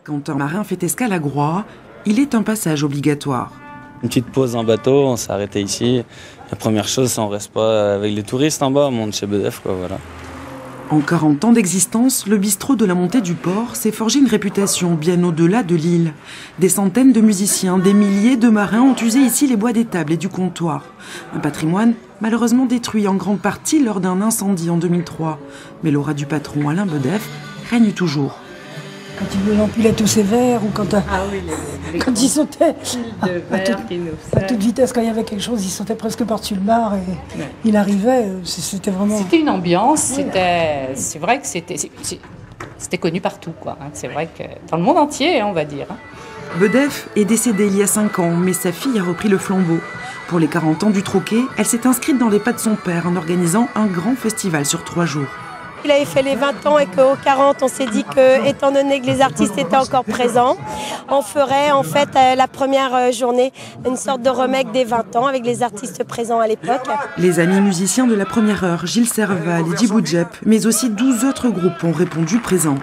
Quand un marin fait escale à Groix, il est un passage obligatoire. Une petite pause en bateau, on s'est arrêté ici. La première chose, c'est on reste pas avec les touristes en bas, on monte chez BDF, quoi, voilà. En 40 ans d'existence, le bistrot de la Montée du Port s'est forgé une réputation bien au-delà de l'île. Des centaines de musiciens, des milliers de marins ont usé ici les bois des tables et du comptoir. Un patrimoine malheureusement détruit en grande partie lors d'un incendie en 2003. Mais l'aura du patron Alain Bedef règne toujours. Quand il empilait tous ses verres ou quand il sautait à toute vitesse, quand il y avait quelque chose, il sautait presque par-dessus le bar et il arrivait, c'était vraiment... C'était une ambiance, c'est vrai que c'était connu partout, quoi. C'est vrai que dans le monde entier, on va dire. Bedef est décédé il y a 5 ans, mais sa fille a repris le flambeau. Pour les 40 ans du Troquet, elle s'est inscrite dans les pas de son père en organisant un grand festival sur 3 jours. Il avait fait les 20 ans et qu'aux 40, on s'est dit que, étant donné que les artistes étaient encore présents, on ferait en fait la première journée une sorte de remake des 20 ans avec les artistes présents à l'époque. Les amis musiciens de la première heure, Gilles Serval et Djibou Djep, mais aussi 12 autres groupes ont répondu présents.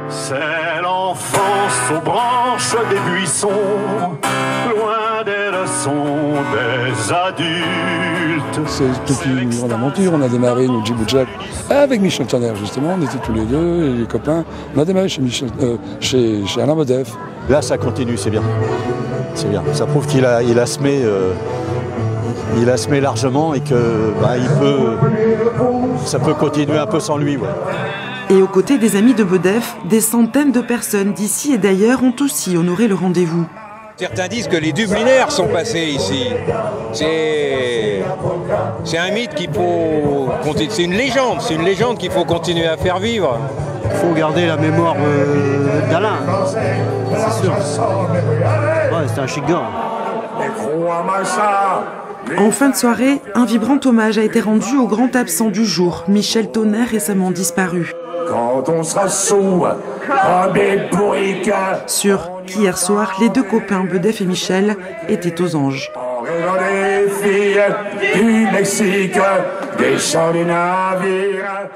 C'est l'enfance aux branches des buissons, loin des leçons des adultes. C'est toute une grande aventure. On a démarré le Djibou Djep avec Michel Tonnerre, justement. On était tous les deux, et les copains. On a démarré chez Alain Bedef. Là, ça continue, c'est bien. C'est bien. Ça prouve qu'il a semé. Il a semé largement et que ça peut continuer un peu sans lui. Ouais. Et aux côtés des amis de Bedef, des centaines de personnes d'ici et d'ailleurs ont aussi honoré le rendez-vous. Certains disent que les Dublinaires sont passés ici. C'est un mythe qu'il faut... C'est une légende qu'il faut continuer à faire vivre. Il faut garder la mémoire d'Alain, c'est sûr. Ouais, c'est un chic gars. En fin de soirée, un vibrant hommage a été rendu au grand absent du jour, Michel Tonnerre, récemment disparu. Quand on sera sous, Sûr qu'hier soir, les deux copains Bedef et Michel étaient aux anges. des filles du Mexique, des chants des navires.